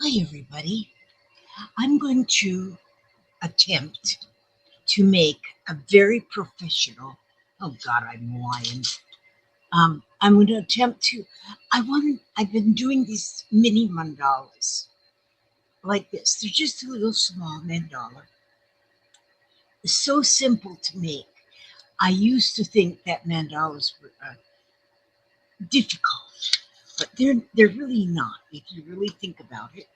Hi, everybody. I'm going to attempt to make a very professional. Oh God, I'm lying. I'm going to attempt to. I've been doing these mini mandalas like this. They're just a little small mandala. It's so simple to make. I used to think that mandalas were difficult, but they're really not if you really think about it.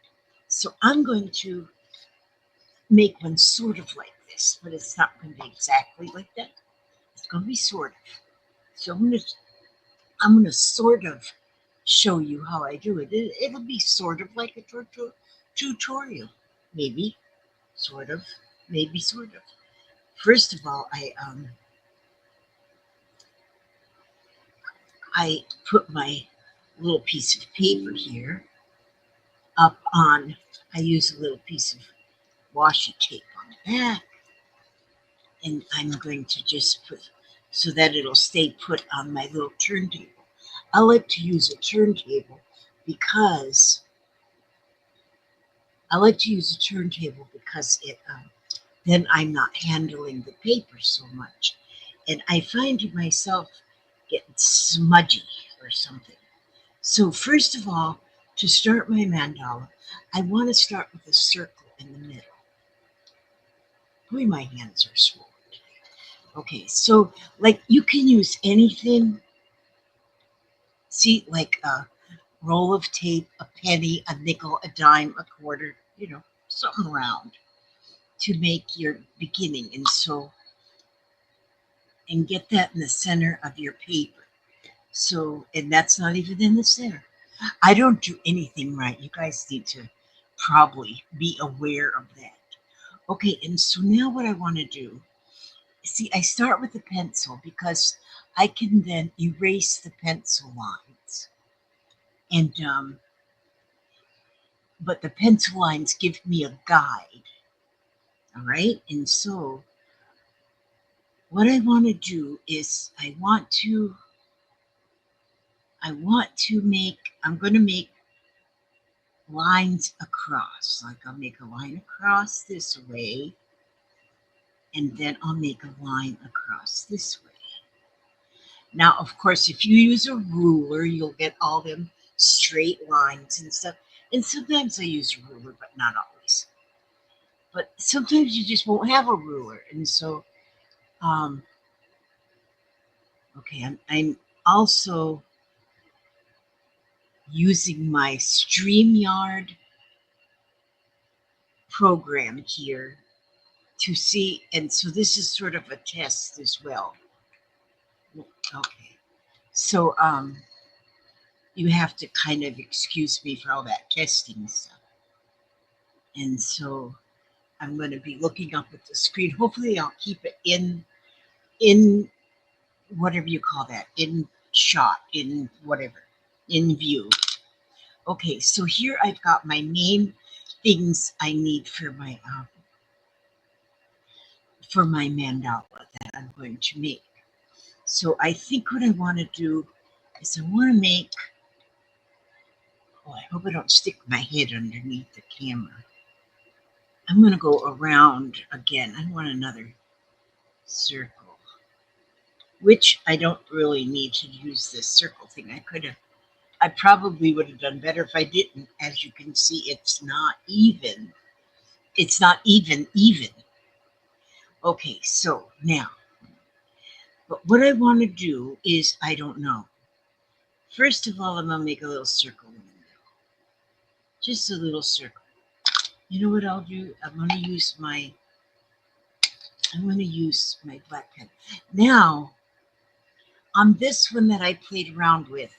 So I'm going to make one sort of like this, but it's not going to be exactly like that. It's going to be sort of. So I'm gonna sort of show you how I do it. It'll be sort of like a tutorial, maybe, sort of, maybe sort of. First of all, I put my little piece of paper here up on. I use a little piece of washi tape on the back, and I'm going to just put so that it'll stay put on my little turntable. I like to use a turntable because it then I'm not handling the paper so much, and I find myself getting smudgy or something. So first of all, to start my mandala, I want to start with a circle in the middle. Boy, my hands are swollen. Okay, so like you can use anything. See, like roll of tape, a penny, a nickel, a dime, a quarter, something round to make your beginning. And get that in the center of your paper. So, and that's not even in the center. I don't do anything right. You guys need to probably be aware of that. Okay, and so now what I want to do, see, I start with the pencil because I can then erase the pencil lines. And but the pencil lines give me a guide. All right. And so what I want to do is I'm going to make lines across. Like I'll make a line across this way, and then I'll make a line across this way. Now, of course, if you use a ruler, you'll get all them straight lines and stuff. And sometimes I use a ruler, but not always. But sometimes you just won't have a ruler. And so, um, okay, I'm also using my StreamYard program here to see. And so this is sort of a test as well. Okay. So you have to kind of excuse me for all that testing stuff. And so I'm going to be looking up at the screen. Hopefully I'll keep it in whatever you call that, in shot, in whatever, in view. Okay, so here I've got my main things I need for my mandala that I'm going to make. So I think what I want to do is I want to make. Oh, I hope I don't stick my head underneath the camera. I'm going to go around again. I want another circle, which I don't really need to use this circle thing. I probably would have done better if I didn't. As you can see, it's not even. It's not even. Okay, so now, but what I want to do is, I don't know. First of all, I'm going to make a little circle in the middle. Just a little circle. You know what I'll do? I'm going to use my black pen. Now, on this one that I played around with,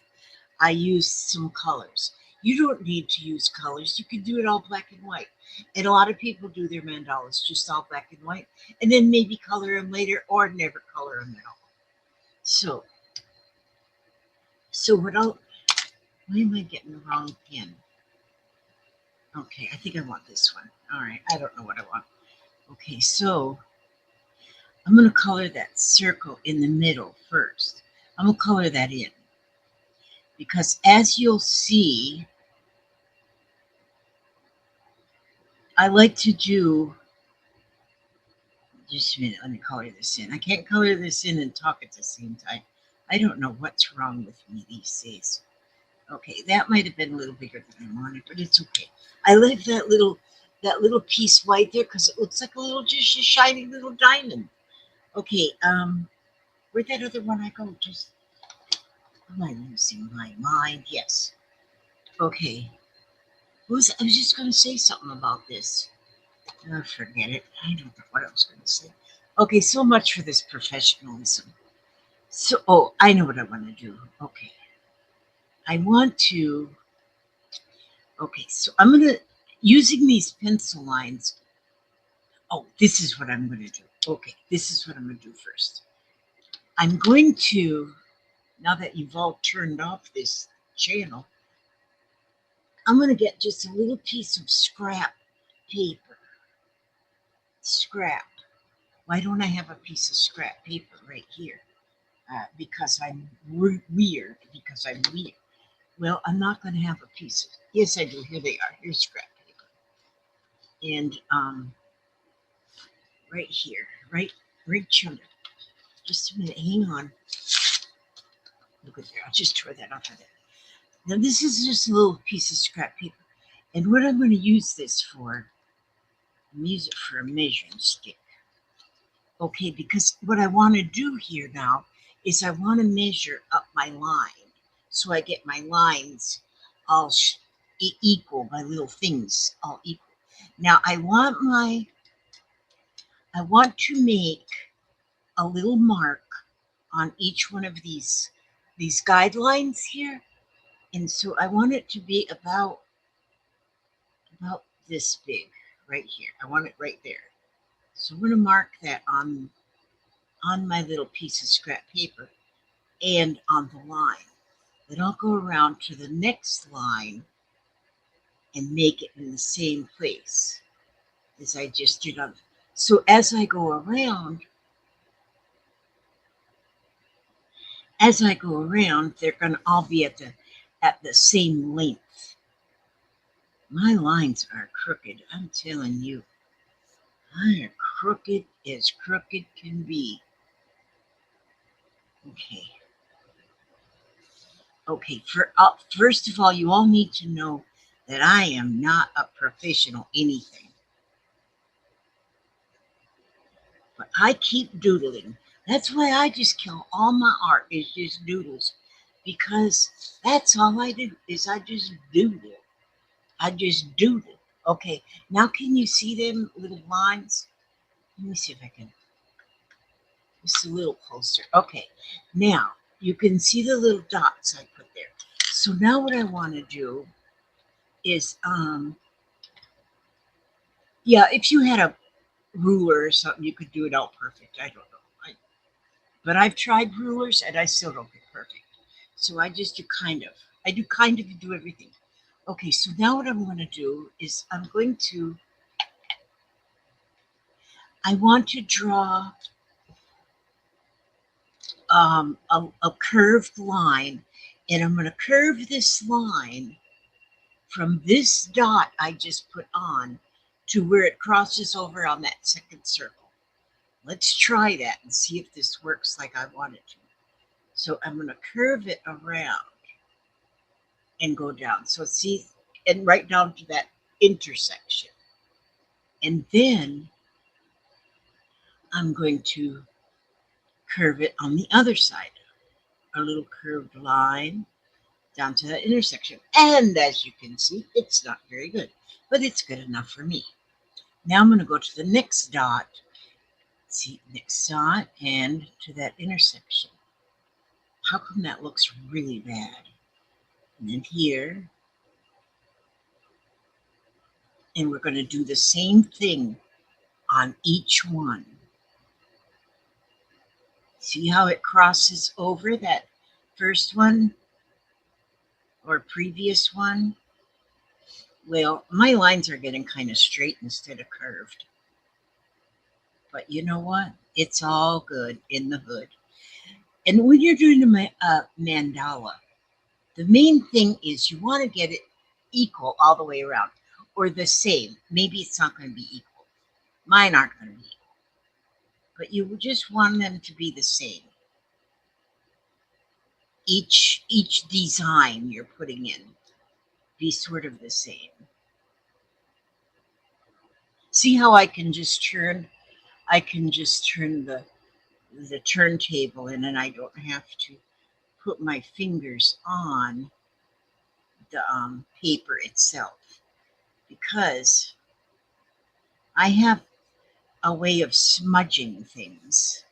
I used some colors. You don't need to use colors. You can do it all black and white. And a lot of people do their mandalas just all black and white, and then maybe color them later or never color them at all. So why am I getting the wrong pen? Okay, I think I want this one. All right, I don't know what I want. Okay, so I'm going to color that circle in the middle first. I'm going to color that in. Because as you'll see, I like to do, just a minute, let me color this in. I can't color this in and talk at the same time. I don't know what's wrong with me these days. Okay, that might have been a little bigger than I wanted, but it's okay. I like that little piece white there because it looks like a little just a shiny little diamond. Okay, where'd that other one I go? Just am I losing my mind? Yes. Okay. I was just gonna say something about this. Oh, forget it. I don't know what I was gonna say. Okay, so much for this professionalism. So I know what I want to do. Okay. I want to okay, so I'm gonna using these pencil lines. Oh, this is what I'm going to do. Okay, this is what I'm going to do first. I'm going to, now that you've all turned off this channel, I'm going to get just a little piece of scrap paper. Scrap. Why don't I have a piece of scrap paper right here? Because I'm weird. Because I'm weird. Well, I'm not going to have a piece of. Yes, I do. Here they are. Here's scrap paper. And right here, right under. Just a minute. Hang on. Look at there. I'll just tear that off of there. Now this is just a little piece of scrap paper. And what I'm going to use this for, I'm use it for a measuring stick. Okay, because what I want to do here now is I want to measure up my line. So I get my lines all equal, my little things all equal. Now I want to make a little mark on each one of these guidelines here. And so I want it to be about this big right here. I want it right there. So I'm going to mark that on my little piece of scrap paper and on the line. Then I'll go around to the next line and make it in the same place as I just did on. So as I go around, they're going to all be at the same length. My lines are crooked, I'm telling you. They are crooked as crooked can be. Okay. Okay, first of all, you all need to know that I am not a professional anything. But I keep doodling. That's why I just kill all my art is just doodles. Because that's all I do is I just doodle. I just doodle. Okay, now can you see them little lines? Let me see if I can just a little closer. Okay, now you can see the little dots I put there. So now what I want to do is yeah, if you had a ruler or something, you could do it all perfect. I don't know. But I've tried rulers and I still don't get perfect. So I just do kind of. I do kind of do everything. Okay, so now what I'm going to do is I want to draw a curved line, and I'm going to curve this line from this dot I just put on to where it crosses over on that second circle. Let's try that and see if this works like I want it to. So I'm going to curve it around and go down. So see, and right down to that intersection. And then I'm going to curve it on the other side. A little curved line down to that intersection. And as you can see, it's not very good, but it's good enough for me. Now I'm going to go to the next dot. See, next dot and to that intersection. How come that looks really bad? And then here. And we're going to do the same thing on each one. See how it crosses over that first one or previous one? Well, my lines are getting kind of straight instead of curved. But you know what? It's all good in the hood. And when you're doing a mandala, the main thing is you want to get it equal all the way around. or the same. Maybe it's not going to be equal. Mine aren't going to be equal, but you just want them to be the same. Each design you're putting in be sort of the same. See how I can just turn the turntable in, and I don't have to put my fingers on the paper itself, because I have a way of smudging things,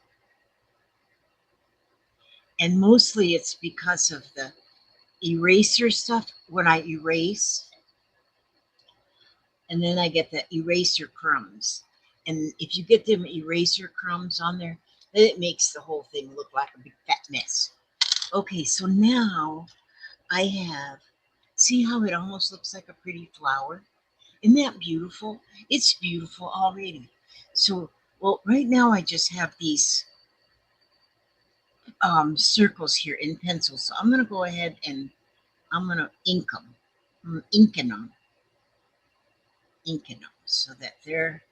and mostly it's because of the eraser stuff. When I erase, and then I get the eraser crumbs, and if you get them eraser crumbs on there, then it makes the whole thing look like a big fat mess. Okay, so now I have, see how it almost looks like a pretty flower? Isn't that beautiful? It's beautiful already. So, well, right now I just have these circles here in pencil. So I'm going to go ahead and I'm going to ink them. I'm inking them so that they're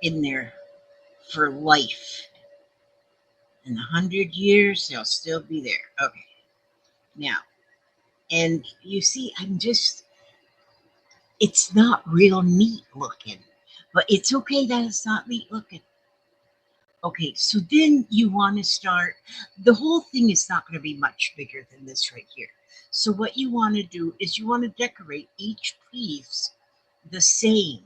in there for life. In 100 years, they'll still be there. Okay, now, and you see, it's not real neat looking, but it's okay that it's not neat looking. Okay, so then you want to start, the whole thing is not going to be much bigger than this right here. So what you want to do is you want to decorate each piece the same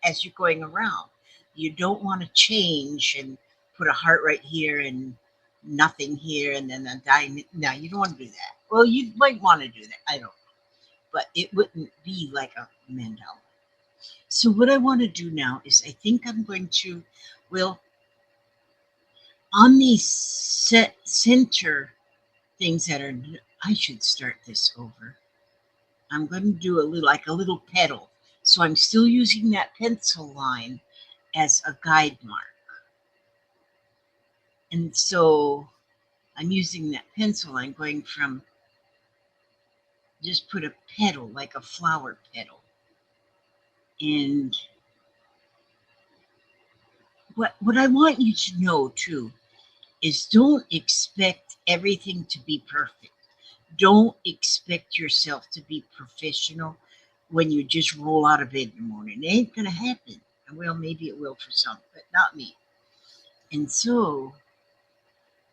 as you're going around. You don't want to change and put a heart right here and nothing here and then a diamond. No, you don't want to do that. Well, you might want to do that. I don't know. But it wouldn't be like a mandala. So what I want to do now is I think I'm going to, well, on these center things that are, I should start this over. I'm going to do like a little petal. So I'm still using that pencil line as a guide mark. And so I'm using that pencil line going from, just put a petal, like a flower petal. And what I want you to know too is don't expect everything to be perfect. Don't expect yourself to be professional when you just roll out of bed in the morning. It ain't going to happen. Well, maybe it will for some, but not me. And so,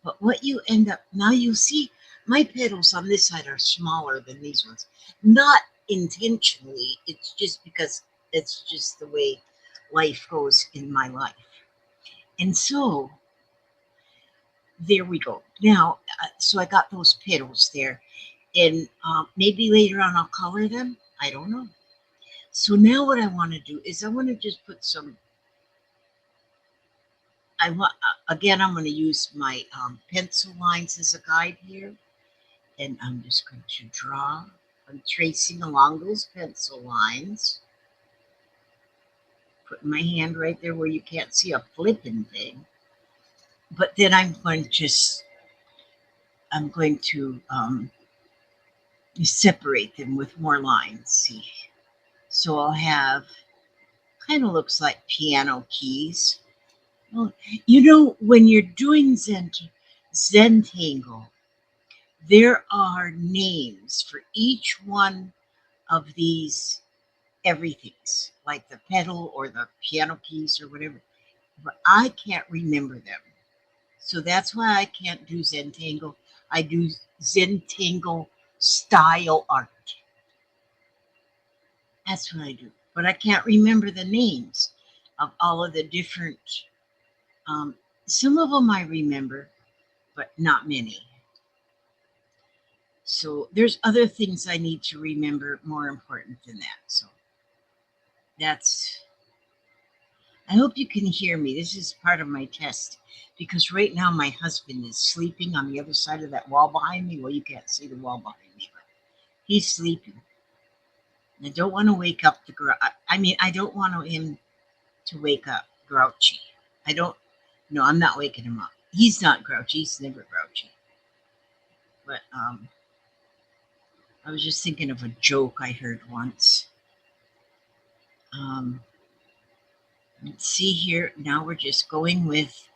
but what you end up, now you see my petals on this side are smaller than these ones. Not intentionally, it's just because it's just the way life goes in my life. And so, there we go. Now, so I got those petals there. And maybe later on I'll color them. I don't know. So now what I want to do is I want to just put some, I want, again, I'm going to use my pencil lines as a guide here. And I'm just going to draw. I'm tracing along those pencil lines. Putting my hand right there where you can't see a flipping thing. But then I'm going to separate them with more lines. See, so I'll have, kind of looks like piano keys. Well, you know, when you're doing Zentangle, there are names for each one of these everythings, like the pedal or the piano keys or whatever, but I can't remember them. So that's why I can't do Zentangle. I do Zentangle style art. That's what I do. But I can't remember the names of all of the different, some of them I remember, but not many. So there's other things I need to remember more important than that. So that's, I hope you can hear me. This is part of my test because right now my husband is sleeping on the other side of that wall behind me. Well, you can't see the wall behind me, but he's sleeping. And I don't want to wake up I don't want him to wake up grouchy. No, I'm not waking him up. He's not grouchy. He's never grouchy. But I was just thinking of a joke I heard once. Um, let's see here. Now we're just going with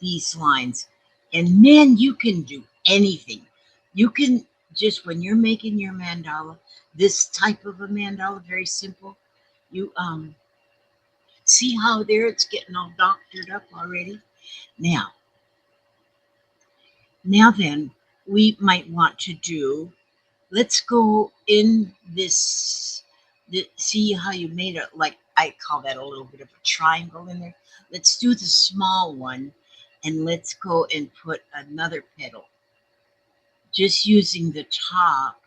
these lines. And man, you can do anything. You can just, when you're making your mandala, this type of a mandala, very simple, you see how there it's getting all doctored up already? Now, then, we might want to do, let's go in this, see how you made it, like I call that a little bit of a triangle in there. Let's do the small one, and let's go and put another petal, just using the top.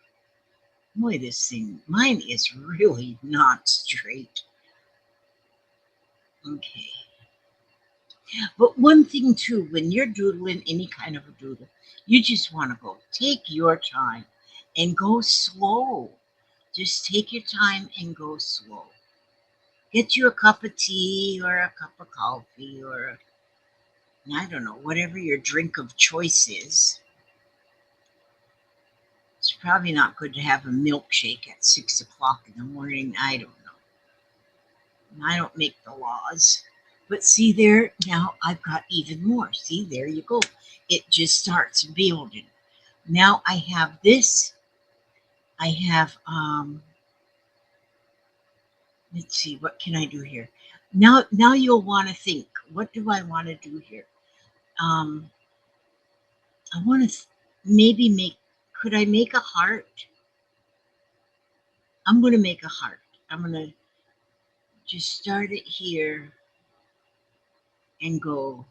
Boy, this thing, mine is really not straight. Okay. But one thing too, when you're doodling any kind of a doodle, you just want to go take your time and go slow. Just take your time and go slow. Get you a cup of tea or a cup of coffee or, I don't know, whatever your drink of choice is. It's probably not good to have a milkshake at 6 o'clock in the morning. I don't know. I don't make the laws. But see there, now I've got even more. See, there you go. It just starts building. Now I have this. I have, let's see, what can I do here? Now you'll want to think, what do I want to do here? Um, I want to maybe make, could I make a heart? I'm going to make a heart. I'm going to just start it here and go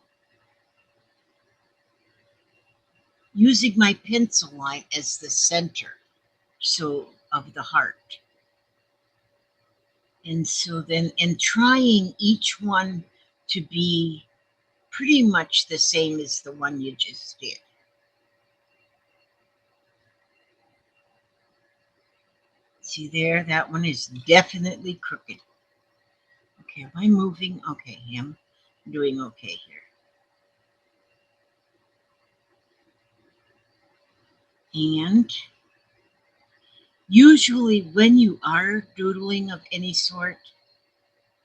using my pencil line as the center, so, of the heart. And so then, and trying each one to be pretty much the same as the one you just did. See there, that one is definitely crooked. Okay, am I moving? Okay, I'm doing okay here. And usually when you are doodling of any sort,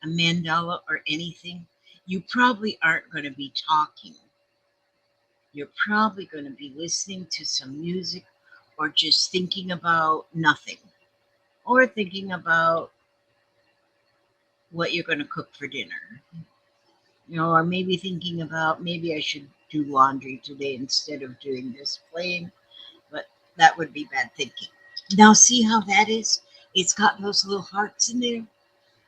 a mandala or anything, you probably aren't going to be talking. You're probably going to be listening to some music or just thinking about nothing or thinking about what you're going to cook for dinner. Or maybe thinking about maybe I should do laundry today instead of doing this playing, but that would be bad thinking. Now, see how that is? It's got those little hearts in there.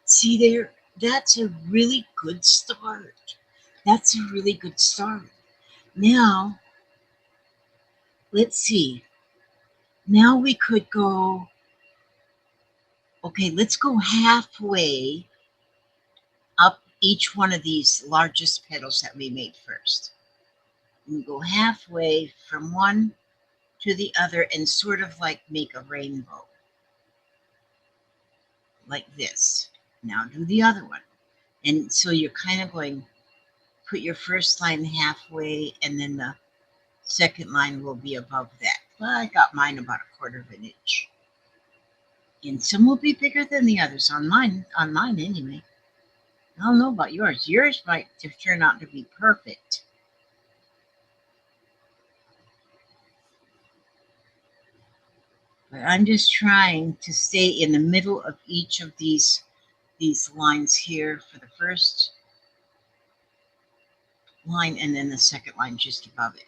See there? That's a really good start. That's a really good start. Now, let's see. Now we could go, okay, let's go halfway up each one of these largest petals that we made first. And go halfway from one to the other and sort of like make a rainbow. Like this. Now do the other one. And so you're kind of going, put your first line halfway, and then the second line will be above that. Well, I got mine about 1/4 of an inch. And some will be bigger than the others on mine anyway. I don't know about yours. Yours might turn out to be perfect. But I'm just trying to stay in the middle of each of these lines here for the first line and then the second line just above it.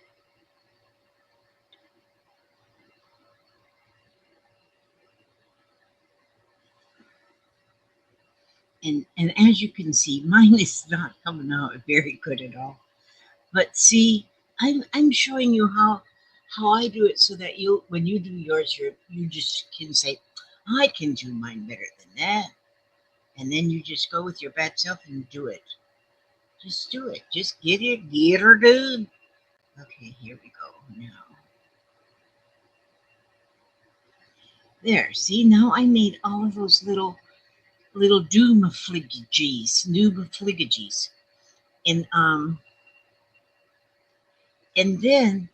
And as you can see, mine is not coming out very good at all. But see, I'm showing you how I do it so that you, when you do yours, you just can say, I can do mine better than that. And then you just go with your bad self and do it. Just do it. Just get her done. Okay, here we go now. There, see, now I made all of those little doomafligies. And then,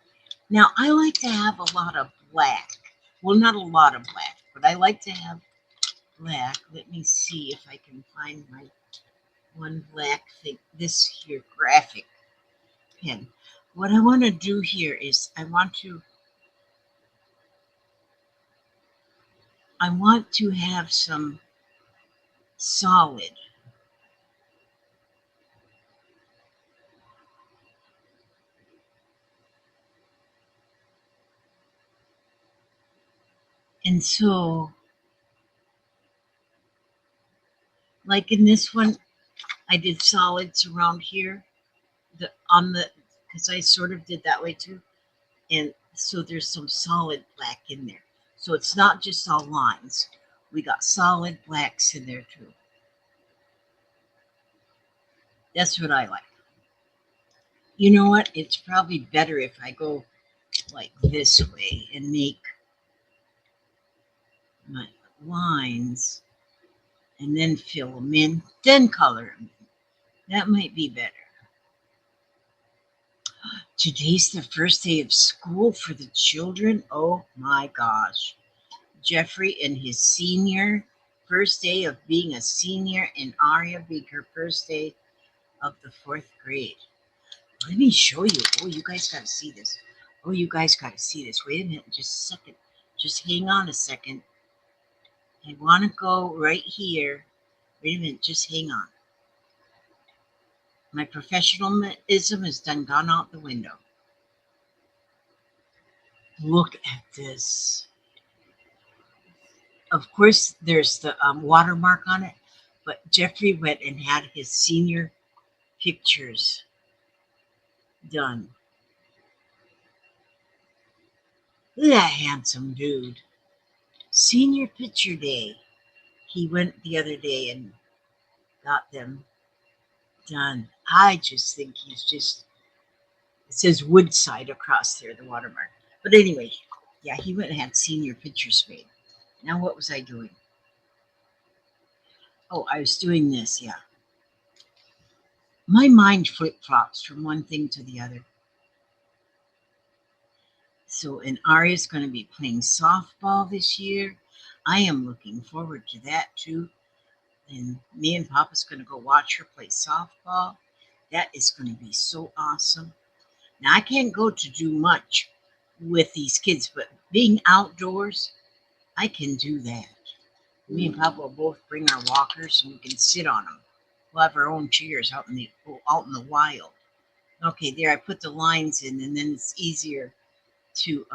now I like to have a lot of black. Well, not a lot of black, but I like to have black. Let me see if I can find my one black thing. This here graphic pen. What I want to do here is I want to have some solid. And so, like in this one, I did solids around here, because I sort of did that way too. And so there's some solid black in there. So it's not just all lines. We got solid blacks in there too. That's what I like. You know what? It's probably better if I go like this way and make my lines and then fill them in, then color them. That might be better. Today's the first day of school for the children. Oh my gosh. Jeffrey and his senior, first day of being a senior, and Aria being her first day of the fourth grade. Let me show you. Oh, you guys got to see this. Oh, you guys got to see this. Wait a minute, just a second. Just hang on a second. I want to go right here. Wait a minute, just hang on. My professionalism has done gone out the window. Look at this. Of course, there's the watermark on it, but Jeffrey went and had his senior pictures done. Look at that handsome dude. Senior picture day. He went the other day and got them done. I just think he's just, it says Woodside across there, the watermark. But anyway, yeah, he went and had senior pictures made. Now, what was I doing? Oh, I was doing this, yeah. My mind flip flops from one thing to the other. So, and Aria's going to be playing softball this year. I am looking forward to that too. And me and Papa's going to go watch her play softball. That is going to be so awesome. Now, I can't go to do much with these kids, but being outdoors, I can do that. Me and Papa will both bring our walkers and we can sit on them. We'll have our own chairs out in the wild. Okay, there I put the lines in, and then it's easier to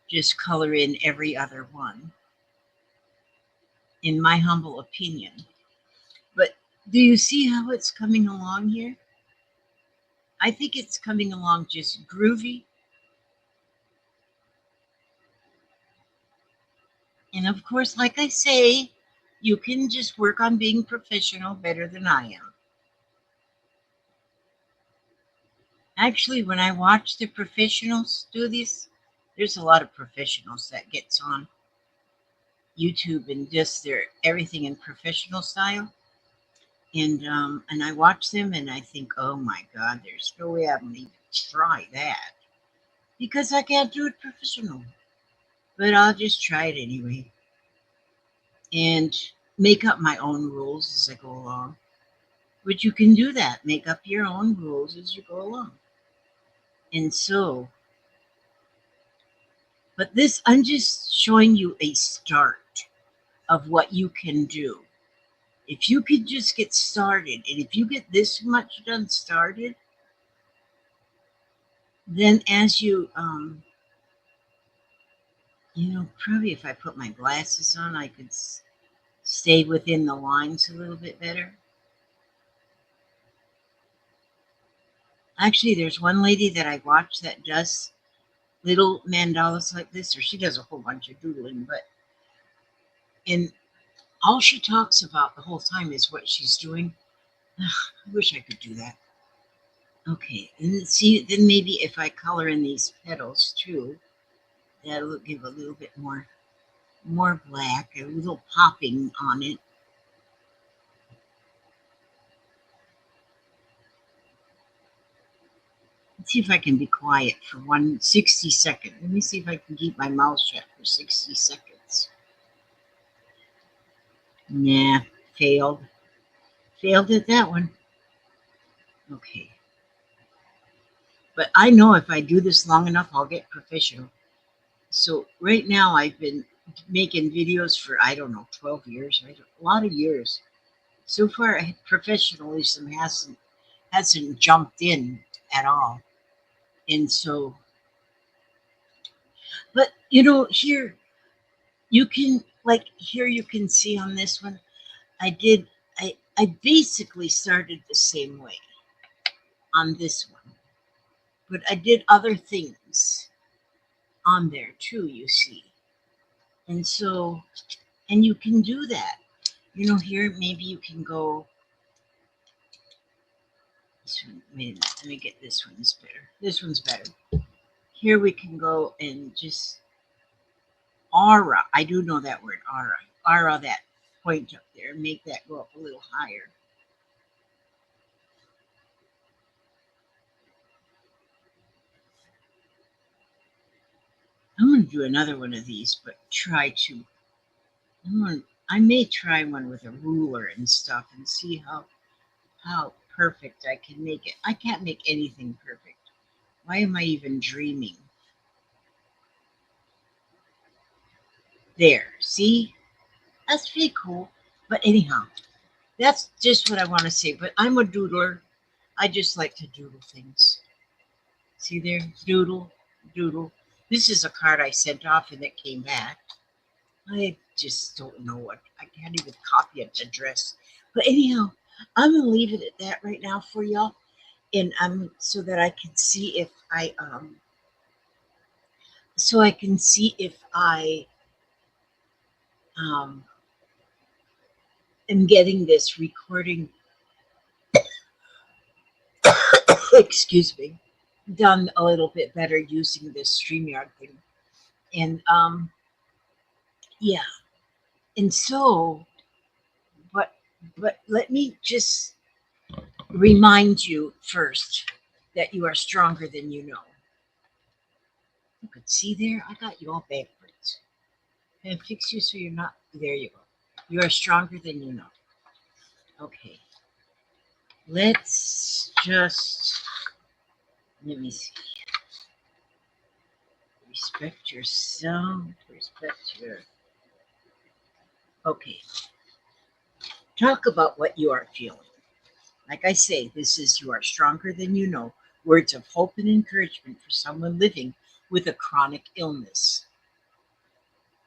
just color in every other one, in my humble opinion. But do you see how it's coming along here? I think it's coming along just groovy. And of course, like I say, you can just work on being professional better than I am. Actually, when I watch the professionals do this, there's a lot of professionals that gets on YouTube and does their everything in professional style. And I watch them and I think, oh my God, there's no way I'm gonna even try that because I can't do it professional. But I'll just try it anyway and make up my own rules as I go along. But you can do that, make up your own rules as you go along. And so, but this, I'm just showing you a start of what you can do. If you could just get started, and if you get this much done started, then as you, probably if I put my glasses on, I could stay within the lines a little bit better. Actually, there's one lady that I watch that does little mandalas like this, or she does a whole bunch of doodling, but and all she talks about the whole time is what she's doing. Ugh, I wish I could do that. Okay, and see, then maybe if I color in these petals too, that'll give a little bit more black, a little popping on it. see if I can be quiet for 160 seconds. Let me see if I can keep my mouth shut for 60 seconds. Nah, failed. Failed at that one. Okay. But I know if I do this long enough, I'll get professional. So right now I've been making videos for, I don't know, 12 years, right? A lot of years. So far, professionalism hasn't jumped in at all. And so, but here you can, like, here you can see on this one, I basically started the same way on this one, but I did other things on there too, you see. And so, and you can do that. Here, maybe you can go, this one, wait a minute, let me get this one's better. This one's better. Here we can go and just aura. I do know that word, aura. Aura that point up there, make that go up a little higher. I'm going to do another one of these, but I may try one with a ruler and stuff and see how perfect I can make it. I can't make anything perfect. Why am I even dreaming? There, see? That's pretty cool. But anyhow, that's just what I want to say. But I'm a doodler. I just like to doodle things. See there? Doodle, doodle. This is a card I sent off and it came back. I just don't know what. I can't even copy an address. But anyhow, I'm gonna leave it at that right now for y'all, and so that I can see if I um am getting this recording. Excuse me, done a little bit better using this StreamYard thing, and yeah, and so, but let me just remind you first that you are stronger than you know. You could see there, I got you all backwards. And fix you so you're not, there you go. You are stronger than you know. Okay. Let's just, let me see. Respect yourself, respect your, okay. Talk about what you are feeling. Like I say, this is you are stronger than you know. Words of hope and encouragement for someone living with a chronic illness.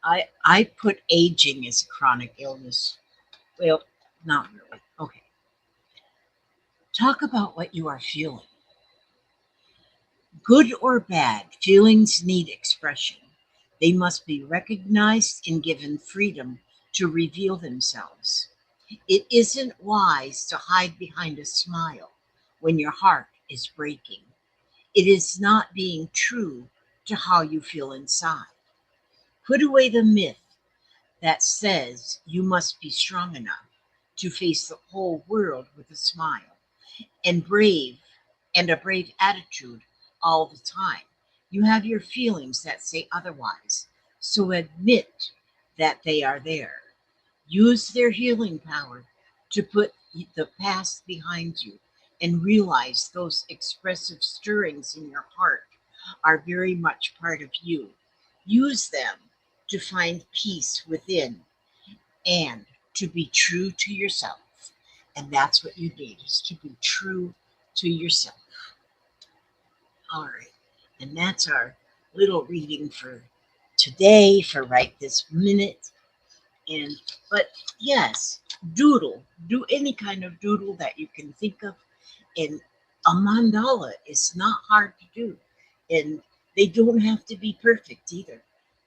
I put aging as a chronic illness. Well, not really. Okay. Talk about what you are feeling. Good or bad, feelings need expression. They must be recognized and given freedom to reveal themselves. It isn't wise to hide behind a smile when your heart is breaking. It is not being true to how you feel inside. Put away the myth that says you must be strong enough to face the whole world with a smile and a brave attitude all the time. You have your feelings that say otherwise, so admit that they are there. Use their healing power to put the past behind you and realize those expressive stirrings in your heart are very much part of you. Use them to find peace within and to be true to yourself. And that's what you need, is to be true to yourself. All right. And that's our little reading for today, for right this minute. And but yes, doodle. Do any kind of doodle that you can think of. And a mandala is not hard to do. And they don't have to be perfect either.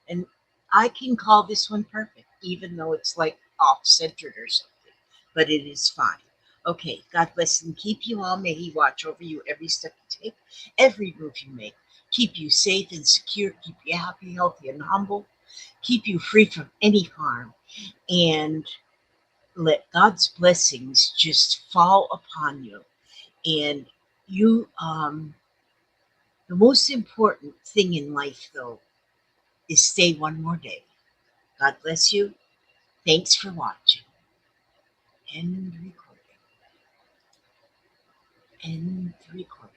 And I can call this one perfect, even though it's like off centered or something. But it is fine. Okay, God bless and keep you all. May He watch over you every step you take, every move you make. Keep you safe and secure, keep you happy, healthy, and humble, keep you free from any harm, and let God's blessings just fall upon you. And you The most important thing in life, though, is stay one more day. God bless you. Thanks for watching. End recording. End recording.